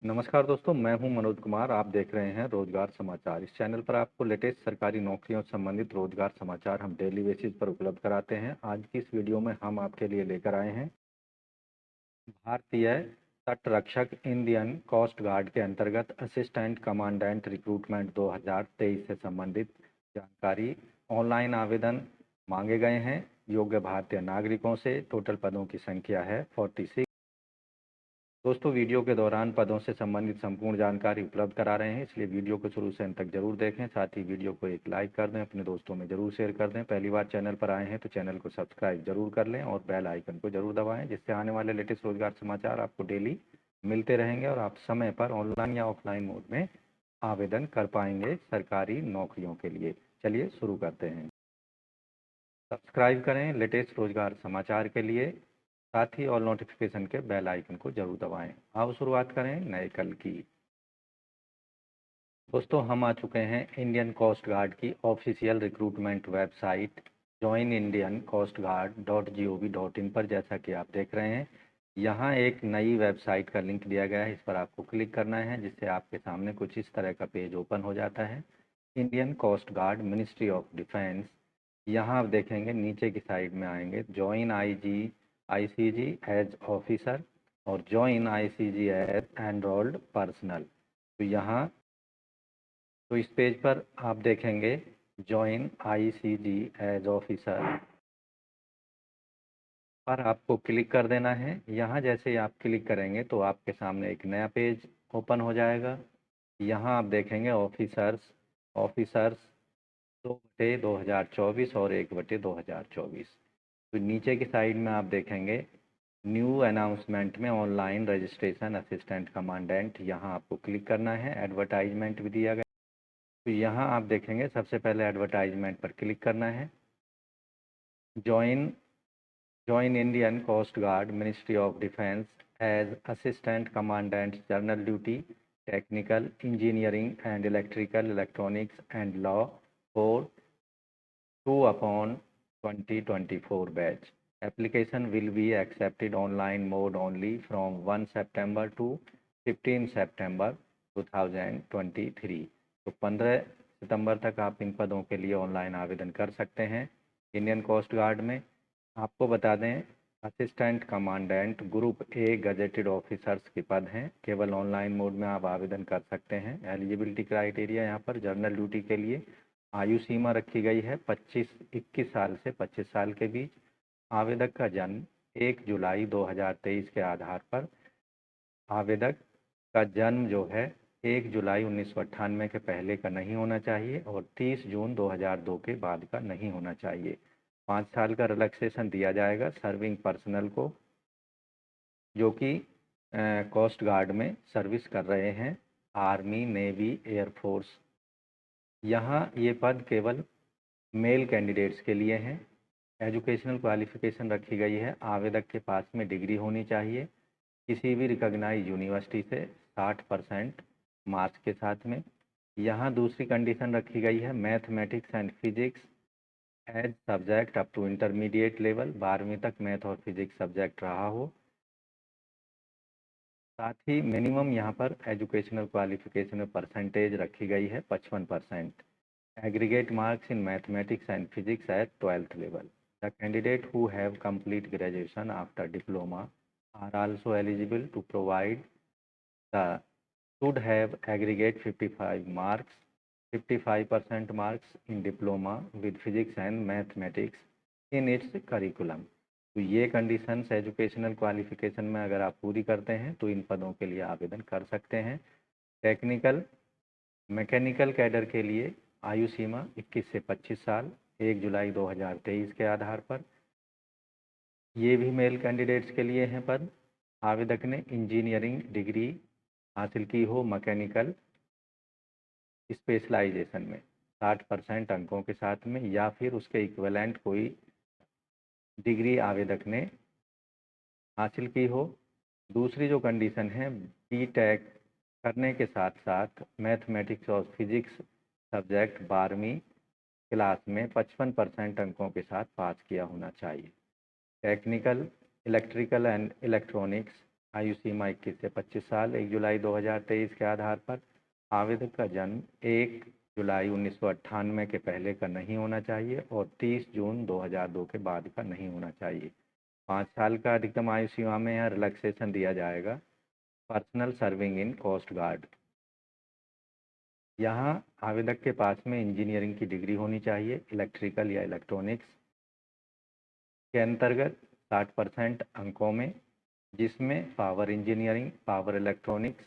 नमस्कार दोस्तों, मैं हूं मनोज कुमार। आप देख रहे हैं रोजगार समाचार। इस चैनल पर आपको लेटेस्ट सरकारी नौकरियों से संबंधित रोजगार समाचार हम डेली बेसिस पर उपलब्ध कराते हैं। आज की इस वीडियो में हम आपके लिए लेकर आए हैं भारतीय तट रक्षक इंडियन कोस्ट गार्ड के अंतर्गत असिस्टेंट कमांडेंट रिक्रूटमेंट 2023 से संबंधित जानकारी। ऑनलाइन आवेदन मांगे गए हैं योग्य भारतीय नागरिकों से। टोटल पदों की संख्या है 46। दोस्तों, वीडियो के दौरान पदों से संबंधित संपूर्ण जानकारी उपलब्ध करा रहे हैं, इसलिए वीडियो को शुरू से अंत तक जरूर देखें। साथ ही वीडियो को एक लाइक कर दें, अपने दोस्तों में जरूर शेयर कर दें। पहली बार चैनल पर आए हैं तो चैनल को सब्सक्राइब जरूर कर लें और बेल आइकन को जरूर दबाएं, जिससे आने वाले लेटेस्ट रोजगार समाचार आपको डेली मिलते रहेंगे और आप समय पर ऑनलाइन या ऑफलाइन मोड में आवेदन कर पाएंगे सरकारी नौकरियों के लिए। चलिए शुरू करते हैं। सब्सक्राइब करें लेटेस्ट रोजगार समाचार के लिए, साथ ही ऑल नोटिफिकेशन के बेल आइकन को जरूर दबाएं। आओ शुरुआत करें नए कल की। दोस्तों, हम आ चुके हैं इंडियन कोस्ट गार्ड की official recruitment website join Indian coast guard .gov.in पर। जैसा कि आप देख रहे हैं, यहाँ एक नई वेबसाइट का लिंक दिया गया है। इस पर आपको क्लिक करना है, जिससे आपके सामने कुछ इस तरह का पेज ओपन हो जाता है। Indian coast guard, ministry of defence. यहाँ आप देखेंगे नीचे की साइड में आएंगे ज्वाइन आईसीजी एज ऑफिसर और join ICG as enrolled personnel. तो इस पेज पर आप देखेंगे ज्वाइन आईसीजी एज ऑफिसर पर आपको क्लिक कर देना है। यहाँ जैसे ही आप क्लिक करेंगे तो आपके सामने एक नया पेज ओपन हो जाएगा। यहाँ आप देखेंगे ऑफिसर्स 2/2024 और 1/2024। तो नीचे की साइड में आप देखेंगे न्यू अनाउंसमेंट में ऑनलाइन रजिस्ट्रेशन असिस्टेंट कमांडेंट। यहाँ आपको क्लिक करना है। एडवर्टाइजमेंट भी दिया गया। तो यहाँ आप देखेंगे सबसे पहले एडवर्टाइजमेंट पर क्लिक करना है। Join Indian coast guard, ministry of defence as assistant commandant, general duty, technical, engineering and electrical, electronics and law for 2/2024 batch. Application will be accepted online mode only from 1 September to 15 September 2023। तो 15 सितंबर तक आप इन पदों के लिए online आवेदन कर सकते हैं। इंडियन कोस्ट गार्ड में आपको बता दें, assistant commandant group A gazetted officers के पद हैं। केवल ऑनलाइन मोड में आप आवेदन कर सकते हैं। एलिजिबिलिटी क्राइटेरिया यहाँ पर जनरल ड्यूटी के लिए आयु सीमा रखी गई है 21 साल से 25 साल के बीच। आवेदक का जन्म 1 जुलाई 2023 के आधार पर। आवेदक का जन्म जो है 1 जुलाई 1998 के पहले का नहीं होना चाहिए और 30 जून 2002 के बाद का नहीं होना चाहिए। 5 साल का रिलैक्सेशन दिया जाएगा सर्विंग पर्सनल को, जो कि कोस्ट गार्ड में सर्विस कर रहे हैं, आर्मी, नेवी, एयरफोर्स। यहाँ ये पद केवल मेल कैंडिडेट्स के लिए हैं। एजुकेशनल क्वालिफिकेशन रखी गई है। आवेदक के पास में डिग्री होनी चाहिए किसी भी रिकॉग्नाइज यूनिवर्सिटी से 60% मार्क्स के साथ में। यहाँ दूसरी कंडीशन रखी गई है mathematics and physics as subject up to intermediate level. 12वीं तक मैथ और फिजिक्स सब्जेक्ट रहा हो। साथ ही मिनिमम यहाँ पर एजुकेशनल क्वालिफिकेशन में परसेंटेज रखी गई है 55%। Aggregate marks in mathematics and physics at 12th level. The candidate who have complete graduation after diploma are also eligible to provide the should have aggregate 55 marks, 55% marks in diploma with physics and mathematics in its curriculum. तो ये conditions educational qualification में अगर आप पूरी करते हैं तो इन पदों के लिए आवेदन कर सकते हैं। टेक्निकल मैकेनिकल कैडर के लिए आयु सीमा 21 से 25 साल, 1 जुलाई 2023 के आधार पर। ये भी मेल कैंडिडेट्स के लिए हैं पद। आवेदक ने इंजीनियरिंग डिग्री हासिल की हो मैकेनिकल स्पेशलाइजेशन में 60% अंकों के साथ में, या फिर उसके इक्विवेलेंट कोई डिग्री आवेदक ने हासिल की हो। दूसरी जो कंडीशन है, बीटेक करने के साथ साथ मैथमेटिक्स और फिजिक्स सब्जेक्ट 12वीं क्लास में 55% अंकों के साथ पास किया होना चाहिए। टेक्निकल, इलेक्ट्रिकल एंड इलेक्ट्रॉनिक्स आयु सीमा 21 से 25 साल। 1 जुलाई 2023 के आधार पर आवेदक का जन्म 1 जुलाई 1998 के पहले का नहीं होना चाहिए और 30 जून 2002 के बाद का नहीं होना चाहिए। 5 साल का अधिकतम आयु सीमा में यह रिलैक्सेशन दिया जाएगा। Personnel serving in coast guard. यहाँ आवेदक के पास में इंजीनियरिंग की डिग्री होनी चाहिए, इलेक्ट्रिकल या इलेक्ट्रॉनिक्स के अंतर्गत 60% अंकों में, जिसमें पावर इंजीनियरिंग, पावर इलेक्ट्रॉनिक्स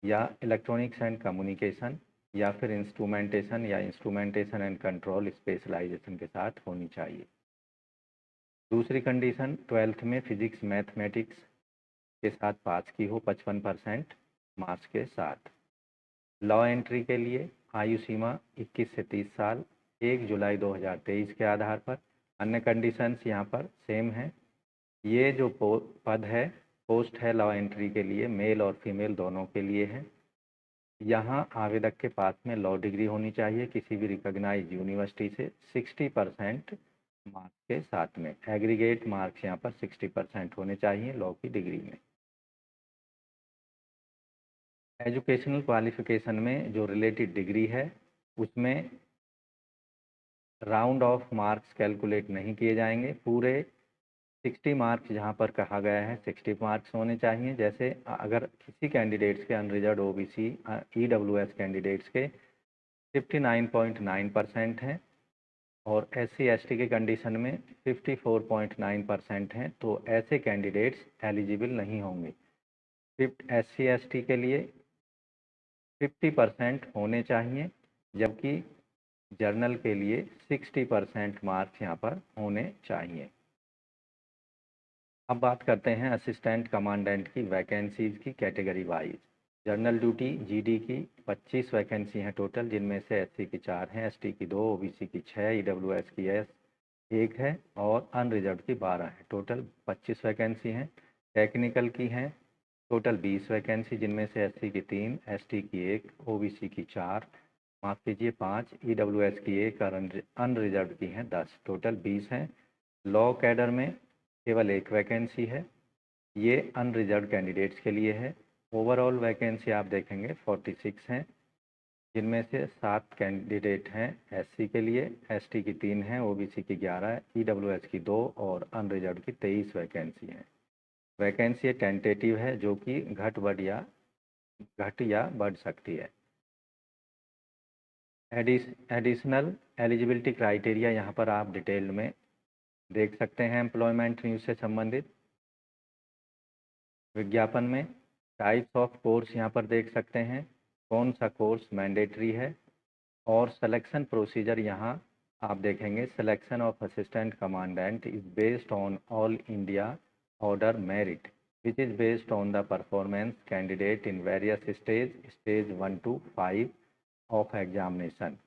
या इलेक्ट्रॉनिक्स एंड कम्युनिकेशन या फिर इंस्ट्रूमेंटेशन या इंस्ट्रूमेंटेशन एंड कंट्रोल स्पेशलाइजेशन के साथ होनी चाहिए। दूसरी कंडीशन 12th में फिजिक्स मैथमेटिक्स के साथ पास की हो 55% मार्क्स के साथ। लॉ एंट्री के लिए आयु सीमा 21 से 30 साल। 1 जुलाई 2023 के आधार पर। अन्य कंडीशंस यहाँ पर सेम है। ये जो पद है, पोस्ट है लॉ एंट्री के लिए, मेल और फीमेल दोनों के लिए है। यहाँ आवेदक के पास में लॉ डिग्री होनी चाहिए किसी भी रिकॉग्नाइज्ड यूनिवर्सिटी से 60% मार्क्स के साथ में। एग्रीगेट मार्क्स यहाँ पर 60% होने चाहिए लॉ की डिग्री में। एजुकेशनल क्वालिफिकेशन में जो रिलेटेड डिग्री है उसमें राउंड ऑफ मार्क्स कैलकुलेट नहीं किए जाएंगे। पूरे 60 मार्क्स जहाँ पर कहा गया है 60 मार्क्स होने चाहिए। जैसे अगर किसी कैंडिडेट्स के अनरिजर्व ओबीसी ईडब्ल्यूएस कैंडिडेट्स के 59.9% हैं और SC ST के कंडीशन में 54.9% हैं, तो ऐसे कैंडिडेट्स एलिजिबल नहीं होंगे। SC ST के लिए 50% होने चाहिए, जबकि जर्नल के लिए 60% मार्क्स यहाँ पर होने चाहिए। अब बात करते हैं असिस्टेंट कमांडेंट की वैकेंसीज की category wise. General duty GD की 25 वैकेंसी हैं टोटल, जिनमें से SC की 4 हैं, ST की 2, OBC की 6, EWS की 1 है और अनरिजर्व की 12 है। टोटल 25 वैकेंसी हैं। टेक्निकल की हैं टोटल 20 वैकेंसी, जिनमें से SC की 3, ST की 1, OBC की 4, माफ़ कीजिए 5, EWS की 1 और अनरिजर्व की हैं 10। टोटल 20 हैं। लॉ कैडर में केवल 1 वैकेंसी है, ये अनरिजर्व कैंडिडेट्स के लिए है। ओवरऑल वैकेंसी आप देखेंगे 46 हैं, जिनमें से 7 कैंडिडेट हैं SC के लिए, ST की 3 हैं, OBC की 11, EWS की 2 और अनरिजर्व की 23 वैकेंसी हैं। वैकेंसी टेंटेटिव है, जो कि घट या बढ़ सकती है। एडिशनल एलिजिबिलिटी क्राइटेरिया यहाँ पर आप डिटेल में देख सकते हैं। एम्प्लॉयमेंट न्यूज़ से संबंधित विज्ञापन में टाइप्स ऑफ कोर्स यहाँ पर देख सकते हैं, कौन सा कोर्स मैंडेटरी है, और सिलेक्शन प्रोसीजर यहाँ आप देखेंगे। Selection of assistant commandant is based on all India order merit which is based on the performance candidate in various stage 1 to 5 of examination.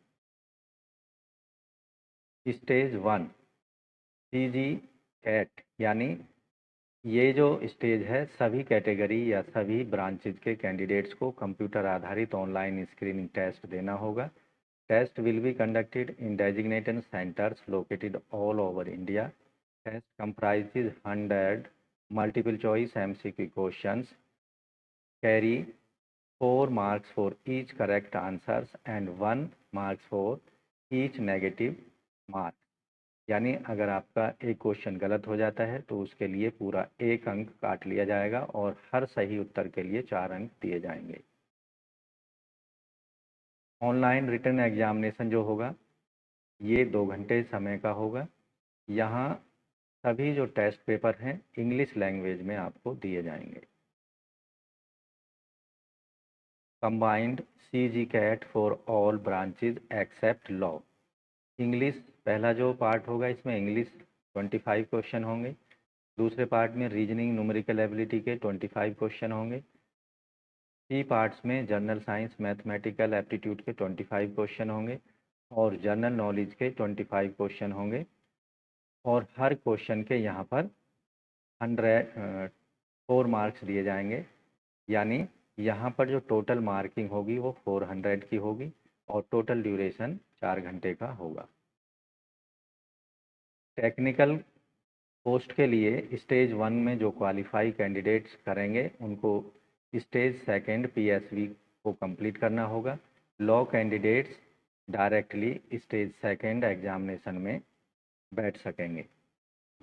Stage 1 CG CAT, यानी ये जो stage है सभी कैटेगरी या सभी ब्रांचेज के कैंडिडेट्स को computer आधारित ऑनलाइन स्क्रीनिंग टेस्ट देना होगा। Test will be conducted in designated centres located all over India. Test comprises 100 multiple choice MCQ questions, carry 4 marks for each correct answers and 1 marks for each negative mark। यानी अगर आपका एक question गलत हो जाता है तो उसके लिए पूरा 1 अंक काट लिया जाएगा और हर सही उत्तर के लिए 4 अंक दिए जाएंगे। ऑनलाइन रिटन एग्जामिनेशन जो होगा ये 2 घंटे समय का होगा। यहाँ सभी जो टेस्ट पेपर हैं इंग्लिश लैंग्वेज में आपको दिए जाएंगे। Combined CG CAT for all branches except law. English पहला जो पार्ट होगा इसमें इंग्लिश 25 क्वेश्चन होंगे। दूसरे पार्ट में रीजनिंग न्यूमेरिकल एबिलिटी के 25 क्वेश्चन होंगे। सी पार्ट्स में जनरल साइंस मैथमेटिकल एप्टीट्यूड के 25 क्वेश्चन होंगे और जनरल नॉलेज के 25 क्वेश्चन होंगे। और हर क्वेश्चन के यहाँ पर 4 मार्क्स दिए जाएंगे, यानी यहाँ पर जो टोटल मार्किंग होगी वो 400 की होगी और टोटल ड्यूरेशन 4 घंटे का होगा। टेक्निकल पोस्ट के लिए स्टेज 1 में जो क्वालिफाई कैंडिडेट्स करेंगे उनको स्टेज सेकंड PSV को कंप्लीट करना होगा। Law candidates directly stage second examination में बैठ सकेंगे।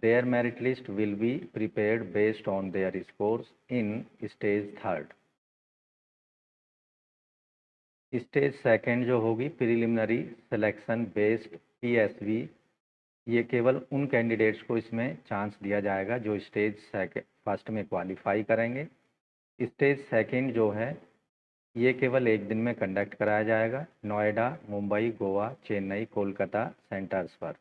Their merit list will be prepared based on their scores in stage third. Stage second जो होगी प्रिलिमिनरी सिलेक्शन बेस्ड PSV, ये केवल उन कैंडिडेट्स को इसमें चांस दिया जाएगा जो स्टेज फर्स्ट में क्वालिफाई करेंगे। स्टेज सेकंड जो है ये केवल एक दिन में कंडक्ट कराया जाएगा नोएडा, मुंबई, गोवा, चेन्नई, कोलकाता सेंटर्स पर।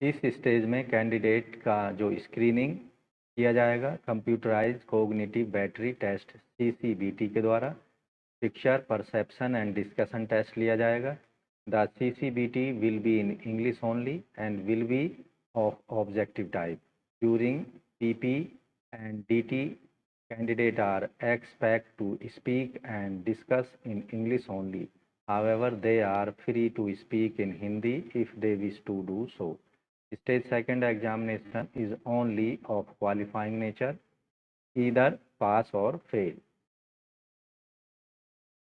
इस स्टेज में कैंडिडेट का जो स्क्रीनिंग किया जाएगा computerised cognitive battery test CCBT के द्वारा। Picture perception and discussion test लिया जाएगा। The CCBT will be in English only and will be of objective type. During PP and DT, candidate are expected to speak and discuss in English only. However, they are free to speak in Hindi if they wish to do so. Stage second examination is only of qualifying nature, either pass or fail.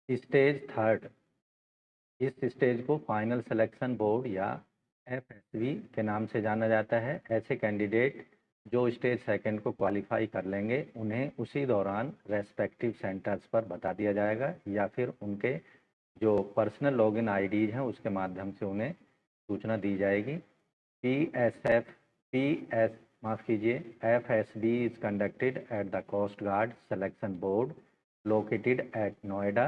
Stage third, इस stage को final selection board या FSB के नाम से जाना जाता है। ऐसे कैंडिडेट जो स्टेज सेकंड को क्वालिफाई कर लेंगे उन्हें उसी दौरान रेस्पेक्टिव सेंटर्स पर बता दिया जाएगा या फिर उनके जो पर्सनल लॉगिन IDs हैं उसके माध्यम से उन्हें सूचना दी जाएगी। FSB is conducted at the Coast Guard Selection Board located at Noida.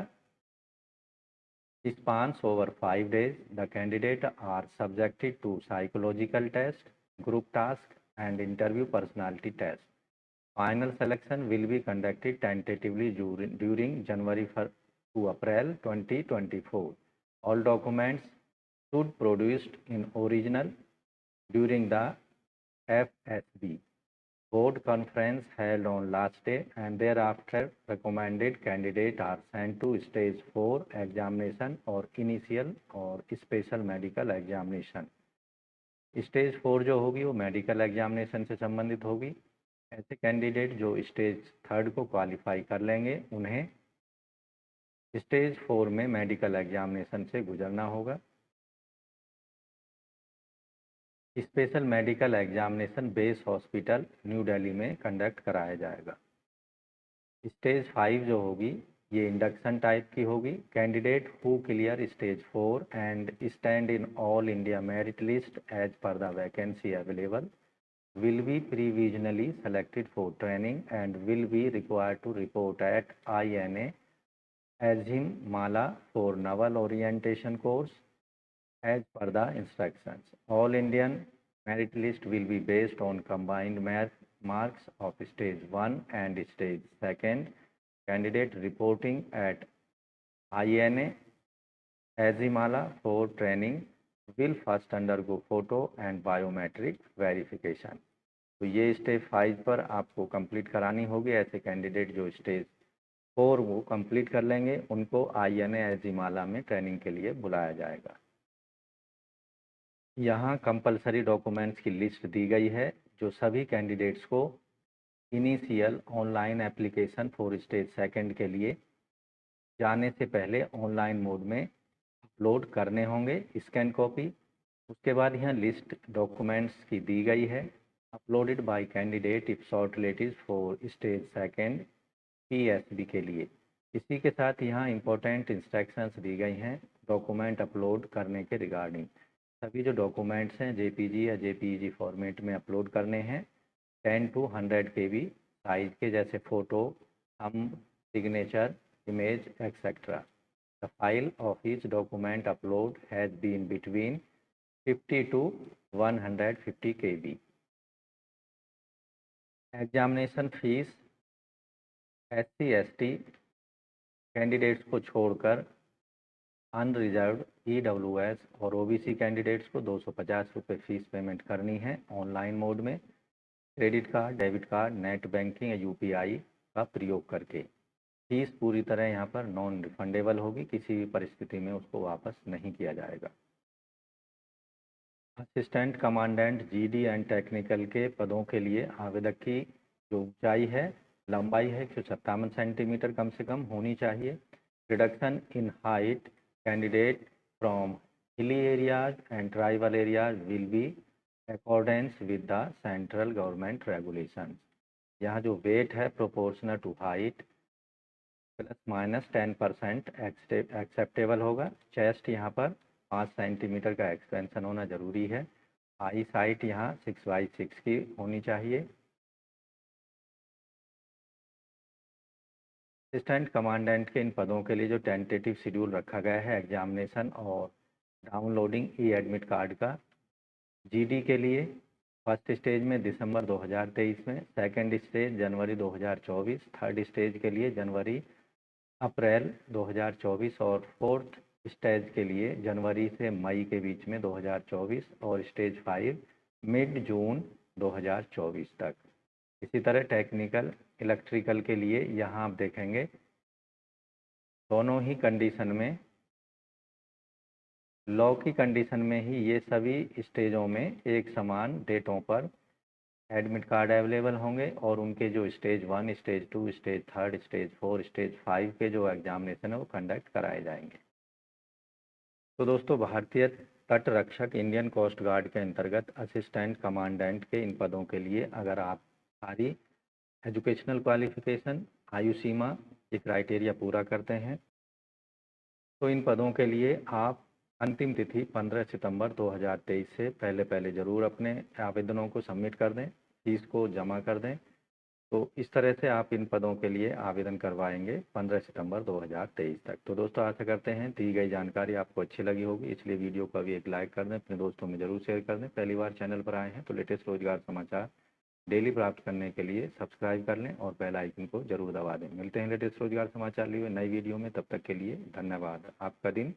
Spans over 5 days. The candidates are subjected to psychological test, group task, and interview personality test. Final selection will be conducted tentatively during January to April 2024. All documents should be produced in original during the FSB. Board conference held on last day and thereafter recommended candidates are sent to stage 4 examination or initial और special medical examination. Stage 4 जो होगी वो medical examination से संबंधित होगी। ऐसे candidate जो stage third को क्वालिफाई कर लेंगे उन्हें स्टेज 4 में मेडिकल एग्जामिनेशन से गुजरना होगा। Special medical examination base hospital new Delhi में कंडक्ट कराया जाएगा। स्टेज 5 जो होगी ये इंडक्शन टाइप की होगी। Candidate who clear stage 4 and stand in all India merit list as per the vacancy available will be provisionally selected for training and will be required to report at INA Azhimala for naval orientation course as per the instructions. All Indian merit list will be based on combined marks of stage 1 and stage 2. Candidate reporting at INA Azhimala for training will first undergo photo and biometric verification. तो ये stage 5 पर आपको complete करानी होगी। ऐसे candidate जो stage 4 वो complete कर लेंगे उनको INA Azhimala में ट्रेनिंग के लिए बुलाया जाएगा। यहाँ कंपलसरी डॉक्यूमेंट्स की लिस्ट दी गई है जो सभी कैंडिडेट्स को initial online application for stage second के लिए जाने से पहले ऑनलाइन मोड में अपलोड करने होंगे स्कैन कॉपी। उसके बाद यहाँ लिस्ट डॉक्यूमेंट्स की दी गई है uploaded bye candidate if shortlisted for stage second PSB के लिए। इसी के साथ यहाँ इम्पोर्टेंट इंस्ट्रक्शंस दी गई हैं डॉक्यूमेंट अपलोड करने के रिगार्डिंग। सभी जो डॉक्यूमेंट्स हैं JPG या JPEG फॉर्मेट में अपलोड करने हैं 10 to 100 KB साइज के, जैसे photo, thumb, signature, image etcetera. The file of each document upload has been between 50 to 150 KB. Examination fees SC/ST candidates को छोड़कर अनरिजर्व्ड EWS और OBC कैंडिडेट्स को 250 रुपये फ़ीस पेमेंट करनी है ऑनलाइन मोड में credit card, debit card, net banking या UPI का प्रयोग करके। फीस पूरी तरह यहाँ पर नॉन रिफंडेबल होगी, किसी भी परिस्थिति में उसको वापस नहीं किया जाएगा। Assistant commandant GD and technical के पदों के लिए आवेदक की जो ऊंचाई है, लंबाई है 157 सेंटीमीटर कम से कम होनी चाहिए। Reduction in height candidate from hilly areas and tribal areas will be accordance with the central government regulation. यहाँ जो वेट है प्रोपोर्शनल टू हाइट ±10% एक्सेप्टेबल होगा। चेस्ट यहाँ पर 5 सेंटीमीटर का एक्सपेंशन होना जरूरी है। आई साइट यहाँ 6x6 की होनी चाहिए। असिस्टेंट कमांडेंट के इन पदों के लिए जो टेंटेटिव शेड्यूल रखा गया है एग्जामिनेशन और डाउनलोडिंग ई एडमिट कार्ड का, जीडी के लिए फर्स्ट स्टेज में दिसंबर 2023 में, सेकंड स्टेज जनवरी 2024, थर्ड स्टेज के लिए अप्रैल 2024 और फोर्थ स्टेज के लिए जनवरी से मई के बीच में 2024 और स्टेज 5 मिड जून 2024 तक। इसी तरह टेक्निकल इलेक्ट्रिकल के लिए यहाँ आप देखेंगे दोनों ही कंडीशन में, लॉ की कंडीशन में ही ये सभी स्टेजों में एक समान डेटों पर एडमिट कार्ड अवेलेबल होंगे और उनके जो stage 1, stage 2, stage 3, stage 4, stage 5 के जो एग्जामिनेशन है वो कंडक्ट कराए जाएंगे। तो दोस्तों, भारतीय तट रक्षक इंडियन कोस्ट गार्ड के अंतर्गत असिस्टेंट कमांडेंट के इन पदों के लिए अगर आप सारी एजुकेशनल क्वालिफिकेशन, आयु सीमा, ये क्राइटेरिया पूरा करते हैं तो इन पदों के लिए आप अंतिम तिथि 15 सितंबर 2023 से पहले ज़रूर अपने आवेदनों को सबमिट कर दें, फीस को जमा कर दें। तो इस तरह से आप इन पदों के लिए आवेदन करवाएंगे 15 सितंबर 2023 तक। तो दोस्तों, आशा करते हैं दी गई जानकारी आपको अच्छी लगी होगी, इसलिए वीडियो को अभी एक लाइक कर दें, अपने दोस्तों में ज़रूर शेयर कर दें। पहली बार चैनल पर आए हैं तो लेटेस्ट रोजगार समाचार डेली प्राप्त करने के लिए सब्सक्राइब कर लें और बेल आइकन को जरूर दबा दें। मिलते हैं लेटेस्ट रोजगार समाचार लिए नई वीडियो में, तब तक के लिए धन्यवाद। आपका दिन